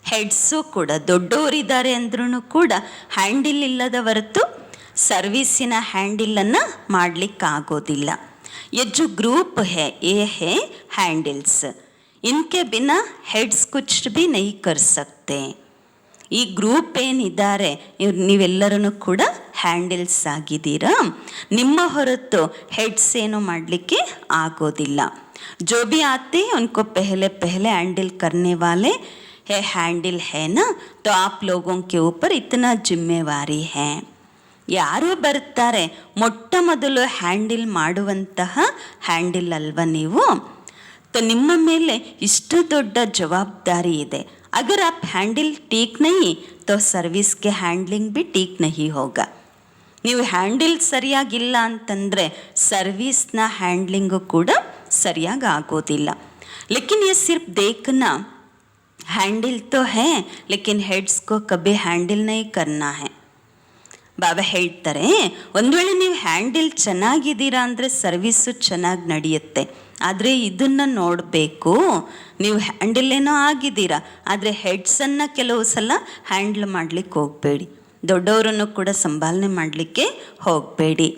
A: ಹೆಡ್ಸು ಕೂಡ ದೊಡ್ಡವರಿದ್ದಾರೆ ಅಂದ್ರೂ ಕೂಡ ಹ್ಯಾಂಡಿಲ್ ಇಲ್ಲದ ಹೊರತು ಸರ್ವಿಸಿನ ಹ್ಯಾಂಡಿಲನ್ನು ಮಾಡಲಿಕ್ಕಾಗೋದಿಲ್ಲ. ये जो ग्रुप है ये है हैंडल्स, इनके बिना हेड्स कुछ भी नहीं कर सकते. ಈ ಗ್ರೂಪ್ ಏನಿದ್ದಾರೆ ನೀವೆಲ್ಲರೂ ಕೂಡ ಹ್ಯಾಂಡಲ್ಸ್ ಆಗಿದ್ದೀರಾ, ನಿಮ್ಮ ಹೊರತು ಹೆಡ್ಸ್ ಏನು ಮಾಡಲಿಕ್ಕೆ ಆಗೋದಿಲ್ಲ. जो भी आते हैं उनको पहले पहले हैंडल करने वाले है हैंडल है ना, तो आप लोगों के ऊपर इतना जिम्मेवारी है. ಯಾರು ಬರ್ತಾರೆ ಮೊಟ್ಟ ಮೊದಲು ಹ್ಯಾಂಡಲ್ ಮಾಡುವಂತಹ ಹ್ಯಾಂಡಲ್ ಅಲ್ವಾ ನೀವು. तो ನಿಮ್ಮ ಮೇಲೆ ಇಷ್ಟು ದೊಡ್ಡ ಜವಾಬ್ದಾರಿ ಇದೆ. अगर आप हैंडल ठीक नहीं तो सर्विस के हैंडलिंग भी ठीक नहीं होगा. ನೀವು ಹ್ಯಾಂಡಲ್ ಸರಿಯಾಗಿಲ್ಲ ಅಂತಂದರೆ ಸರ್ವಿಸ್ನ ಹ್ಯಾಂಡ್ಲಿಂಗು ಕೂಡ ಸರಿಯಾಗಿ ಆಗೋದಿಲ್ಲ. लेकिन ये सिर्फ देखना, हैंडल तो है लेकिन हेड्स को कभी हैंडल नहीं करना है. ಬಾಬಾ ಹೇಳ್ತಾರೆ, ಒಂದು ವೇಳೆ ನೀವು ಹ್ಯಾಂಡಲ್ ಚೆನ್ನಾಗಿದ್ದೀರಾ ಅಂದರೆ ಸರ್ವಿಸ್ಸು ಚೆನ್ನಾಗಿ ನಡೆಯುತ್ತೆ. ಆದರೆ ಇದನ್ನು ನೋಡಬೇಕು, ನೀವು ಹ್ಯಾಂಡಲ್ ಏನೋ ಆಗಿದ್ದೀರಾ ಆದರೆ ಹೆಡ್ಸನ್ನು ಕೆಲವು ಸಲ ಹ್ಯಾಂಡ್ಲ್ ಮಾಡಲಿಕ್ಕೆ ಹೋಗಬೇಡಿ, ದೊಡ್ಡವರನ್ನು ಕೂಡ ಸಂಭಾಲನೆ ಮಾಡಲಿಕ್ಕೆ ಹೋಗಬೇಡಿ.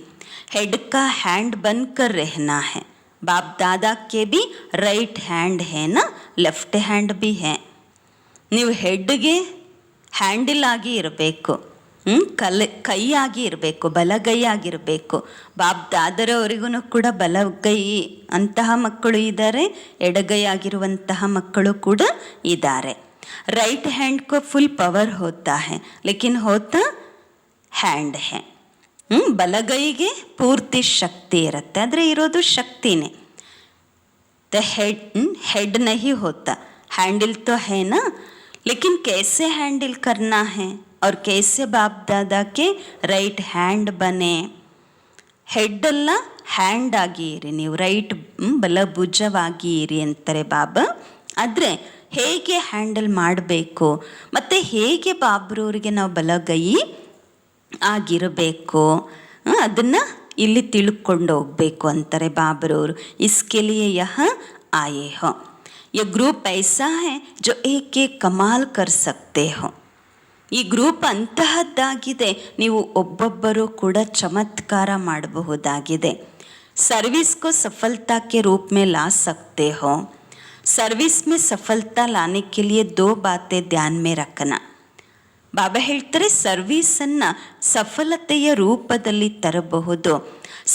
A: ಹೆಡ್ ಕಾ hand bunker Rehana high. Baap ದಾದಾ ಕೆ ಬಿ ರೈಟ್ ಹ್ಯಾಂಡ್ ಹೇ ನಾ, ಲೆಫ್ಟ್ ಹ್ಯಾಂಡ್ ಬಿ ಹೇ. ನೀವು ಹೆಡ್ಗೆ ಹ್ಯಾಂಡಲ್ ಆಗಿ ಇರಬೇಕು, ಕೈಯಾಗಿ ಇರಬೇಕು, ಬಲಗೈ ಆಗಿರಬೇಕು. ಬಾಪ್ ದಾದರವರಿಗೂ ಕೂಡ ಬಲಗೈ ಅಂತಹ ಮಕ್ಕಳು ಇದ್ದಾರೆ, ಎಡಗೈ ಆಗಿರುವಂತಹ ಮಕ್ಕಳು ಕೂಡ ಇದ್ದಾರೆ. ರೈಟ್ ಹ್ಯಾಂಡ್ ಕೋ ಫುಲ್ ಪವರ್ ಹೋತಾ ಹೈ ಲೇಕಿನ್ ಹೋತಾ ಹ್ಯಾಂಡ್ ಹೈ. ಬಲಗೈಗೆ ಪೂರ್ತಿ ಶಕ್ತಿ ಇರುತ್ತೆ, ಆದರೆ ಇರೋದು ಶಕ್ತಿನೇ. हेड नहीं होता, हैंडल तो है ना, लेकिन कैसे हैंडल करना है और कैसे बाप दादा के ರೈಟ್ ಹ್ಯಾಂಡ್ ಬನೆ. ಹೆಡ್ ಅಲ್ಲ ಹ್ಯಾಂಡ್ ಆಗಿ ಇರಿ ನೀವು, ರೈಟ್ ಬಲಭುಜವಾಗಿ ಇರಿ ಅಂತಾರೆ ಬಾಬಾ. ಆದರೆ ಹೇಗೆ ಹ್ಯಾಂಡಲ್ ಮಾಡಬೇಕು ಮತ್ತು ಹೇಗೆ ಬಾಬ್ರವರಿಗೆ ನಾವು ಬಲಗೈ ಆಗಿರಬೇಕು ಅದನ್ನು ಇಲ್ಲಿ ತಿಳ್ಕೊಂಡು ಹೋಗಬೇಕು ಅಂತಾರೆ ಬಾಬ್ರವರು. ಇಸ್ಕೆ ಲಿಯೆ ಯಹ ಆಯೇ ಹೋ. ये ग्रुप ऐसा है जो एक एक कमाल कर सकते हो. ಈ ಗ್ರೂಪ್ ಅಂತಹದ್ದಾಗಿದೆ, ನೀವು ಒಬ್ಬೊಬ್ಬರು ಕೂಡ ಚಮತ್ಕಾರ ಮಾಡಬಹುದಾಗಿದೆ. सर्विस को सफलता के रूप में ला सकते हो. सर्विस में सफलता लाने के लिए 2 बातें ध्यान में रखना. ಬಾಬಾ ಹೇಳ್ತಾರೆ, ಸರ್ವೀಸನ್ನು ಸಫಲತೆಯ ರೂಪದಲ್ಲಿ ತರಬಹುದು.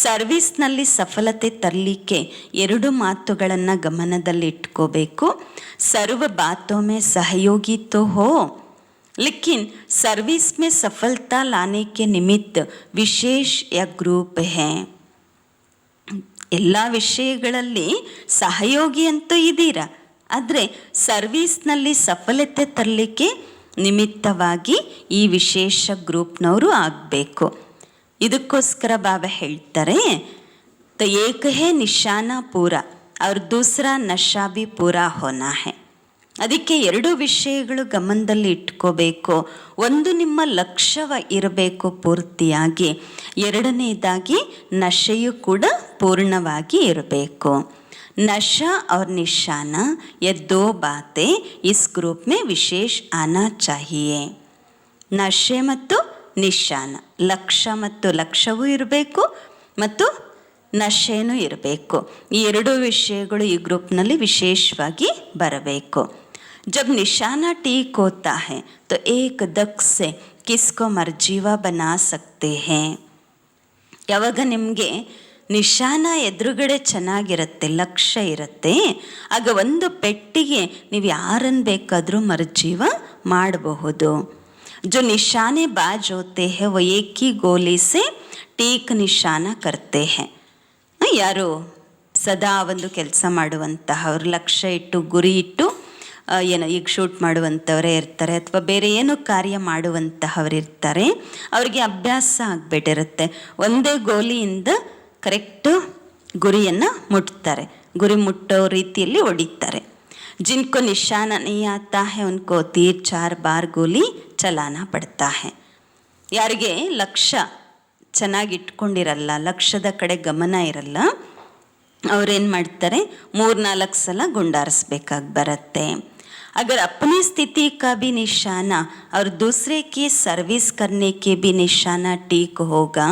A: ಸರ್ವೀಸ್ನಲ್ಲಿ ಸಫಲತೆ ತರಲಿಕ್ಕೆ 2 ಮಾತುಗಳನ್ನು ಗಮನದಲ್ಲಿ ಇಟ್ಕೋಬೇಕು. ಸರ್ವ ಬಾತೋ ಮೇ ಸಹಯೋಗಿ ತೋ ಹೋ, ಲೇಕಿನ್ ಸರ್ವಿಸ್ ಮೇ ಸಫಲತಾ ಲಾನೆ ಕೆ ನಿಮಿತ್ತ ವಿಶೇಷ ಯ ಗ್ರೂಪ್ ಹೇ. ಎಲ್ಲ ವಿಷಯಗಳಲ್ಲಿ ಸಹಯೋಗಿ ಅಂತೂ ಇದ್ದೀರಾ, ಆದರೆ ಸರ್ವೀಸ್ನಲ್ಲಿ ಸಫಲತೆ ತರಲಿಕ್ಕೆ ನಿಮಿತ್ತವಾಗಿ ಈ ವಿಶೇಷ ಗ್ರೂಪ್ನವರು ಆಗಬೇಕು. ಇದಕ್ಕೋಸ್ಕರ ಬಾಬಾ ಹೇಳ್ತಾರೆ, तो एक है निशाना पूरा और दूसरा नशा भी पूरा होना है. ಅದಕ್ಕೆ 2 ವಿಷಯಗಳು ಗಮನದಲ್ಲಿ ಇಟ್ಕೋಬೇಕು. ಒಂದು ನಿಮ್ಮ ಲಕ್ಷ್ಯ ಇರಬೇಕು ಪೂರ್ತಿಯಾಗಿ, ಎರಡನೇದಾಗಿ ನಶೆಯು ಕೂಡ ಪೂರ್ಣವಾಗಿ ಇರಬೇಕು. नशा और निशाना ये 2 बातें इस ग्रुप में विशेष आना चाहिए. ನಶೆ ಮತ್ತು ನಿಶಾನ, ಲಕ್ಷ್ಯ ಮತ್ತು ಲಕ್ಷ್ಯವೂ ಇರಬೇಕು ಮತ್ತು ನಶೆನೂ ಇರಬೇಕು. ಈ 2 ವಿಷಯಗಳು ಈ ಗ್ರೂಪ್ನಲ್ಲಿ ವಿಶೇಷವಾಗಿ ಬರಬೇಕು. जब निशाना ठीक होता है तो एक दक से किसको मर्जीवा बना सकते हैं. ಯಾವಾಗ ನಿಮಗೆ ನಿಶಾನ ಎದುರುಗಡೆ ಚೆನ್ನಾಗಿರುತ್ತೆ, ಲಕ್ಷ್ಯ ಇರುತ್ತೆ, ಆಗ ಒಂದು ಪೆಟ್ಟಿಗೆ ನೀವು ಯಾರನ್ನು ಬೇಕಾದರೂ ಮರ್ಜೀವ ಮಾಡಬಹುದು. जो निशाने बाज होते हैं वो एक ही गोली से टीक निशाना करते हैं. ಯಾರು ಸದಾ ಒಂದು ಕೆಲಸ ಮಾಡುವಂತಹ, ಅವರು ಲಕ್ಷ್ಯ ಇಟ್ಟು ಗುರಿ ಇಟ್ಟು ಏನೋ ಈಗ ಶೂಟ್ ಮಾಡುವಂಥವರೇ ಇರ್ತಾರೆ ಅಥವಾ ಬೇರೆ ಏನೋ ಕಾರ್ಯ ಮಾಡುವಂತಹವರಿರ್ತಾರೆ. ಅವರಿಗೆ ಅಭ್ಯಾಸ ಆಗಿಬಿಟ್ಟಿರುತ್ತೆ, ಒಂದೇ ಗೋಲಿಯಿಂದ ಕರೆಕ್ಟು ಗುರಿಯನ್ನು ಮುಟ್ತಾರೆ, ಗುರಿ ಮುಟ್ಟೋ ರೀತಿಯಲ್ಲಿ ಹೊಡಿತಾರೆ. जिनको निशाना नहीं आता है उनको 3-4 बार गोली चलाना पड़ता है. ಯಾರಿಗೆ ಲಕ್ಷ್ಯ ಚೆನ್ನಾಗಿ ಇಟ್ಕೊಂಡಿರಲ್ಲ, ಲಕ್ಷ್ಯದ ಕಡೆ ಗಮನ ಇರಲ್ಲ, ಅವ್ರೇನು ಮಾಡ್ತಾರೆ 3-4 ಸಲ ಗುಂಡಾರಿಸ್ಬೇಕಾಗಿ ಬರುತ್ತೆ. अगर अपनी स्थिति का भी निशाना और दूसरे की सर्विस करने के भी निशाना ठीक होगा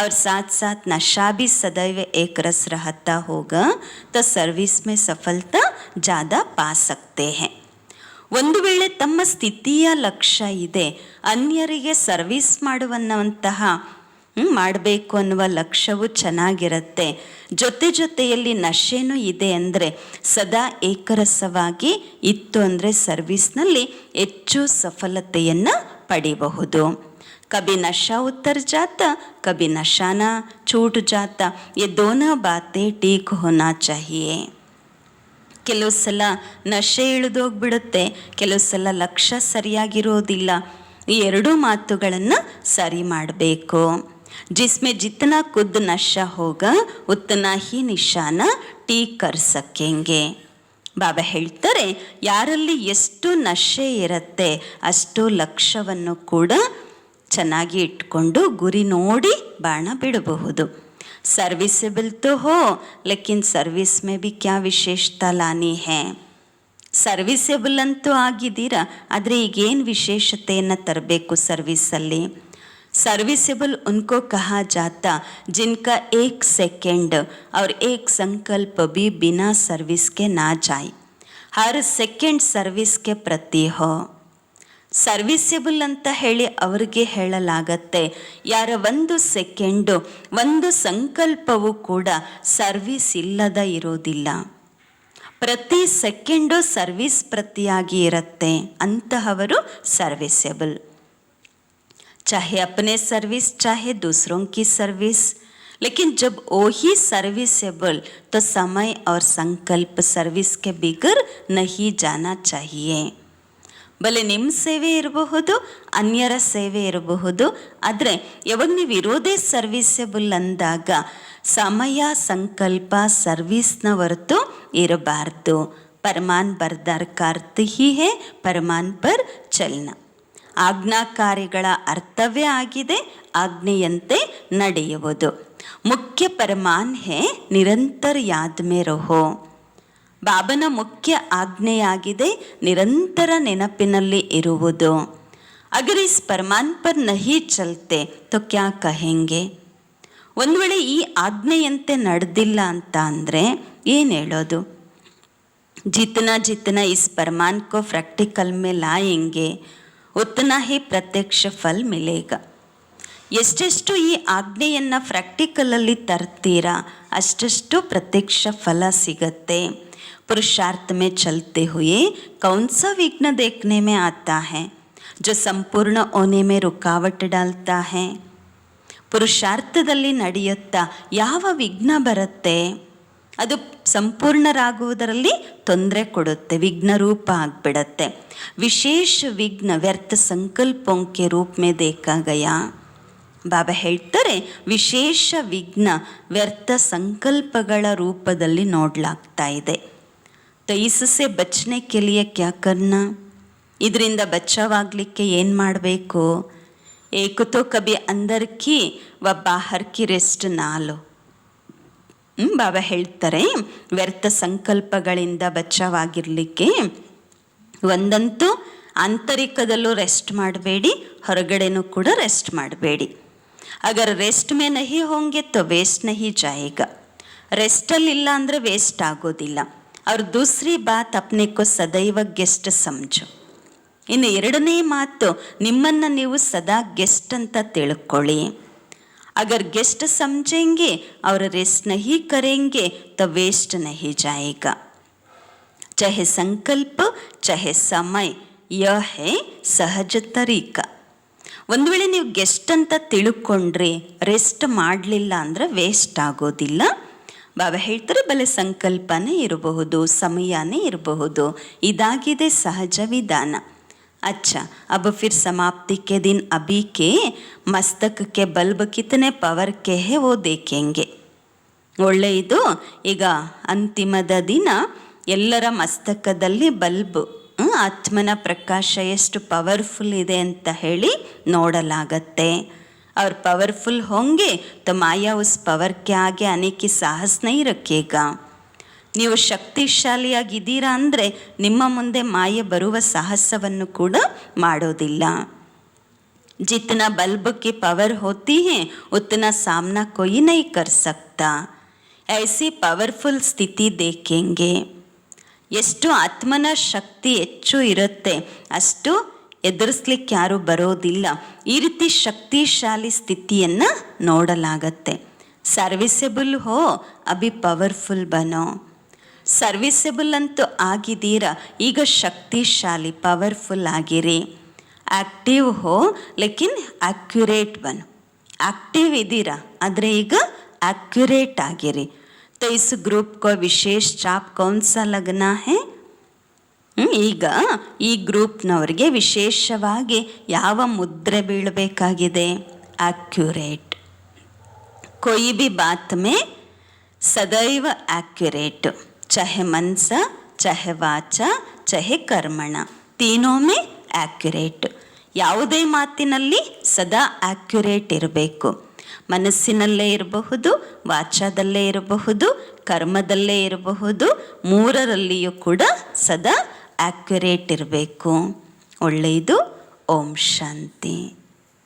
A: और साथ साथ नशा भी सदैव एक रस रहता होगा तो सर्विस में सफलता ज़्यादा पा सकते हैं. ಒಂದು ವೇಳೆ ತಮ್ಮ ಸ್ಥಿತಿಯ ಲಕ್ಷ್ಯ ಇದೆ, ಅನ್ಯರಿಗೆ ಸರ್ವಿಸ್ ಮಾಡಬೇಕು ಅನ್ನುವ ಲಕ್ಷ್ಯವು ಚೆನ್ನಾಗಿರುತ್ತೆ, ಜೊತೆಯಲ್ಲಿ ನಶೆನೂ ಇದೆ ಅಂದರೆ, ಸದಾ ಏಕರಸವಾಗಿ ಇತ್ತು ಅಂದರೆ ಸರ್ವಿಸ್ನಲ್ಲಿ ಹೆಚ್ಚು ಸಫಲತೆಯನ್ನು ಪಡಿಬಹುದು. कभी नशा उतर जाता कभी नशाना छूट जाता, ये दोनों बातें ठीक होना चाहिए. ಕೆಲವು ಸಲ ನಶೆ ಇಳಿದೋಗ್ಬಿಡುತ್ತೆ, ಕೆಲವು ಸಲ ಲಕ್ಷ್ಯ ಸರಿಯಾಗಿರೋದಿಲ್ಲ. ಈ 2 ಮಾತುಗಳನ್ನು ಸರಿ ಮಾಡಬೇಕು. जिसमें जितना खुद नशा होगा उतना ही निशाना ठीक कर सकेंगे. ಬಾಬಾ ಹೇಳ್ತಾರೆ, ಯಾರಲ್ಲಿ ಎಷ್ಟು ನಶೆ ಇರುತ್ತೆ ಅಷ್ಟು ಲಕ್ಷ್ಯವನ್ನು ಕೂಡ ಚೆನ್ನಾಗಿ ಇಟ್ಕೊಂಡು ಗುರಿ ನೋಡಿ ಬಾಣ ಬಿಡಬಹುದು. सर्विसेबल तो हो लेकिन सर्विस में भी क्या विशेषता लानी है. ಸರ್ವಿಸೇಬಲ್ ಅಂತೂ ಆಗಿದ್ದೀರಾ, ಆದರೆ ಈಗೇನು ವಿಶೇಷತೆಯನ್ನು ತರಬೇಕು ಸರ್ವಿಸಲ್ಲಿ. सर्विसेबल उनको कहा जाता जिनका 1 सेकेंड और 1 संकल्प भी बिना सर्विस के ना जाए, हर सेकेंड सर्विस के प्रति हो. ಸರ್ವಿಸೇಬಲ್ ಅಂತ ಹೇಳಿ ಅವರಿಗೆ ಹೇಳಲಾಗತ್ತೆ ಯಾರ 1 ಸೆಕೆಂಡು 1 ಸಂಕಲ್ಪವೂ ಕೂಡ ಸರ್ವಿಸ್ ಇಲ್ಲದ ಇರೋದಿಲ್ಲ. ಪ್ರತಿ ಸೆಕೆಂಡು ಸರ್ವಿಸ್ ಪ್ರತಿಯಾಗಿ ಇರುತ್ತೆ, ಅಂತಹವರು ಸರ್ವಿಸೇಬಲ್. चाहे अपने सर्विस चाहे दूसरों की सर्विस, लेकिन जब वो ही सर्विसेबल तो समय और संकल्प सर्विस के बिगर नहीं जाना चाहिए. ಬಲೆ ನಿಮ್ಮ ಸೇವೆ ಇರಬಹುದು, ಅನ್ಯರ ಸೇವೆ ಇರಬಹುದು, ಆದರೆ ಯಾವಾಗ ನೀವು ಇರೋದೇ ಸರ್ವಿಸೇಬಲ್ ಅಂದಾಗ ಸಮಯ ಸಂಕಲ್ಪ ಸರ್ವಿಸ್ನ ಹೊರತು ಇರಬಾರ್ದು. ಪರಮಾನ್ ಬರ್ದಾರ್ ಕಾರ್ತ್ ಹಿ ಹೇ ಪರಮಾನ್ ಪರ್ ಚಲನ. ಆಜ್ಞಾಕಾರಿಗಳ ಅರ್ಥವೇ ಆಗಿದೆ ಆಜ್ಞೆಯಂತೆ ನಡೆಯುವುದು. ಮುಖ್ಯ ಪರಮಾನ್ ಹೇ ನಿರಂತರ ಯಾದ್ ಮೇ ರಹೋ. ಬಾಬನ ಮುಖ್ಯ ಆಜ್ಞೆಯಾಗಿದೆ ನಿರಂತರ ನೆನಪಿನಲ್ಲಿ ಇರುವುದು. ಅಗರ್ ಇಸ್ ಪರಮಾನ್ ಪರ್ ನಹಿ ಚಲ್ತೆ ತೋ ಕ್ಯಾ ಕಹೆಂಗೆ. ಒಂದು ವೇಳೆ ಈ ಆಜ್ಞೆಯಂತೆ ನಡೆದಿಲ್ಲ ಅಂತ ಅಂದರೆ ಏನು ಹೇಳೋದು? ಜಿತನಾ ಜಿತನಾ ಇಸ್ ಪರಮಾನ್ ಕೋ ಪ್ರಾಕ್ಟಿಕಲ್ ಮೇ ಲಾಯೆಂಗೆ ಉತ್ತನ ಹಿ ಪ್ರತ್ಯಕ್ಷ ಫಲ್ ಮಿಲೇಗ. ಎಷ್ಟೆಷ್ಟು ಈ ಆಜ್ಞೆಯನ್ನು ಪ್ರಾಕ್ಟಿಕಲಲ್ಲಿ ತರ್ತೀರಾ ಅಷ್ಟಷ್ಟು ಪ್ರತ್ಯಕ್ಷ ಫಲ ಸಿಗತ್ತೆ. पुरुषार्थ में चलते हुए कौन सा विघ्न देखने में आता है जो संपूर्ण होने में रुकावट डालता है. ಪುರುಷಾರ್ಥದಲ್ಲಿ ನಡೆಯುತ್ತಾ ಯಾವ ವಿಘ್ನ ಬರುತ್ತೆ ಅದು ಸಂಪೂರ್ಣರಾಗುವುದರಲ್ಲಿ ತೊಂದರೆ ಕೊಡುತ್ತೆ, ವಿಘ್ನ ರೂಪ ಆಗಿಬಿಡತ್ತೆ. ವಿಶೇಷ ವಿಘ್ನ ವ್ಯರ್ಥ ಸಂಕಲ್ಪೋಂ ಕೆ ರೂಪ ಮೇ ದೇಖಾ ಗಯಾ. ಬಾಬಾ ಹೇಳ್ತಾರೆ, ವಿಶೇಷ ವಿಘ್ನ ವ್ಯರ್ಥ ಸಂಕಲ್ಪಗಳ ರೂಪದಲ್ಲಿ ನೋಡಲಾಗ್ತಾ ಇದೆ. तो इससे बचने के लिए क्या करना. ಇದರಿಂದ ಬಚಾವಾಗಲಿಕ್ಕೆ ಏನು ಮಾಡಬೇಕು? ಏಕ ತೋ ಕಭಿ ಅಂದರ್ ಕಿ ವ ಬಾಹರ್ ಕಿ ರೆಸ್ಟ್ ನಾಲು. ಬಾಬಾ ಹೇಳ್ತಾರೆ, ವ್ಯರ್ಥ ಸಂಕಲ್ಪಗಳಿಂದ ಬಚಾವಾಗಿರಲಿಕ್ಕೆ ಒಂದಂತೂ ಆಂತರಿಕದಲ್ಲೂ ರೆಸ್ಟ್ ಮಾಡಬೇಡಿ, ಹೊರಗಡೆನೂ ಕೂಡ ರೆಸ್ಟ್ ಮಾಡಬೇಡಿ. ಅಗರ್ ರೆಸ್ಟ್ ಮೇ ನಹಿ ಹೋಂಗೆ ತೋ ವೇಸ್ಟ್ ನಹಿ ಜಾಯೇಗಾ. ರೆಸ್ಟಲ್ಲಿಲ್ಲ ಅಂದರೆ ವೇಸ್ಟ್ ಆಗೋದಿಲ್ಲ. और दूसरी बात अपने को सदैव ಗೆಸ್ಟ್ ಸಮझो. ಇನ್ನು ಎರಡನೇ ಮಾತು, ನಿಮ್ಮನ್ನು ನೀವು ಸದಾ ಗೆಸ್ಟ್ ಅಂತ ತಿಳ್ಕೊಳ್ಳಿ. अगर गेस्ट समझेंगे और रेस्ट नहीं करेंगे तो वेस्ट नहीं जाएगा. चाहे संकल्प चाहे समय, यह है सहज तरीका. ಒಂದು ವೇಳೆ ನೀವು ಗೆಸ್ಟ್ ಅಂತ ತಿಳ್ಕೊಂಡ್ರೆ ರೆಸ್ಟ್ ಮಾಡಲಿಲ್ಲ ಅಂದರೆ ವೇಸ್ಟ್ ಆಗೋದಿಲ್ಲ. ಬಾಬಾ ಹೇಳ್ತಾರೆ, ಬಲೆ ಸಂಕಲ್ಪನೇ ಇರಬಹುದು, ಸಮಯನೇ ಇರಬಹುದು, ಇದಾಗಿದೆ ಸಹಜ ವಿಧಾನ. अच्छा, अब फिर समाप्ति के दिन अभी के मस्तक के बल्ब कितने पावर के है वो देखेंगे. ಒಳ್ಳೆಯದು, ಈಗ ಅಂತಿಮದ ದಿನ ಎಲ್ಲರ ಮಸ್ತಕದಲ್ಲಿ ಬಲ್ಬ್ ಆತ್ಮನ ಪ್ರಕಾಶ ಎಷ್ಟು ಪವರ್ಫುಲ್ ಇದೆ ಅಂತ ಹೇಳಿ ನೋಡಲಾಗತ್ತೆ. और पावरफुल होंगे तो माया उस पावर के आगे आने की साहस नहीं रखेगा. ನೀವು ಶಕ್ತಿಶಾಲಿಯಾಗಿದ್ದೀರಾ ಅಂದರೆ ನಿಮ್ಮ ಮುಂದೆ ಮಾಯೆ ಬರುವ ಸಾಹಸವನ್ನು ಕೂಡ ಮಾಡೋದಿಲ್ಲ. जितना बल्ब की पावर होती है उतना सामना कोई नहीं कर सकता. ऐसी पावरफुल ಸ್ಥಿತಿ देखेंगे. ಎಷ್ಟು ಆತ್ಮನ ಶಕ್ತಿ ಹೆಚ್ಚು ಇರುತ್ತೆ ಅಷ್ಟು ಎದುರಿಸ್ಲಿಕ್ಕೆ ಯಾರೂ ಬರೋದಿಲ್ಲ. ಈ ರೀತಿ ಶಕ್ತಿಶಾಲಿ ಸ್ಥಿತಿಯನ್ನು ನೋಡಲಾಗತ್ತೆ. ಸರ್ವಿಸೇಬಲ್ ಹೋ ಅಭಿ ಪವರ್ಫುಲ್ ಬನೋ. ಸರ್ವಿಸೇಬಲ್ ಅಂತೂ ಆಗಿದ್ದೀರಾ, ಈಗ ಶಕ್ತಿಶಾಲಿ ಪವರ್ಫುಲ್ ಆಗಿರಿ. ಆ್ಯಕ್ಟಿವ್ ಹೋ ಲೇಕಿನ್ ಆಕ್ಯುರೇಟ್ ಬನೋ. ಆಕ್ಟಿವ್ ಇದ್ದೀರಾ ಆದರೆ ಈಗ ಆಕ್ಯುರೇಟ್ ಆಗಿರಿ. तो इस ग्रुप को विशेष चाप कौन सा लगना है. ಈಗ ಈ ಗ್ರೂಪ್ನವರಿಗೆ ವಿಶೇಷವಾಗಿ ಯಾವ ಮುದ್ರೆ ಬೀಳಬೇಕಾಗಿದೆ? ಆಕ್ಯುರೇಟ್. कोई भी बात में सदैव एक्यूरेट, चाहे मन सा ಚಾಹೆ ವಾಚ ಚಾಹೆ ಕರ್ಮಣ, ತೀನೋ ಮೇ ಆ್ಯಕ್ಯುರೇಟ್. ಯಾವುದೇ ಮಾತಿನಲ್ಲಿ ಸದಾ ಆ್ಯಕ್ಯುರೇಟ್ ಇರಬೇಕು. ಮನಸ್ಸಿನಲ್ಲೇ ಇರಬಹುದು, ವಾಚಾದಲ್ಲೇ ಇರಬಹುದು, ಕರ್ಮದಲ್ಲೇ ಇರಬಹುದು, ಮೂರರಲ್ಲಿಯೂ ಕೂಡ ಸದಾ ಆ್ಯಕ್ಯುರೇಟ್ ಇರಬೇಕು. ಒಳ್ಳೆಯದು. ಓಂ ಶಾಂತಿ.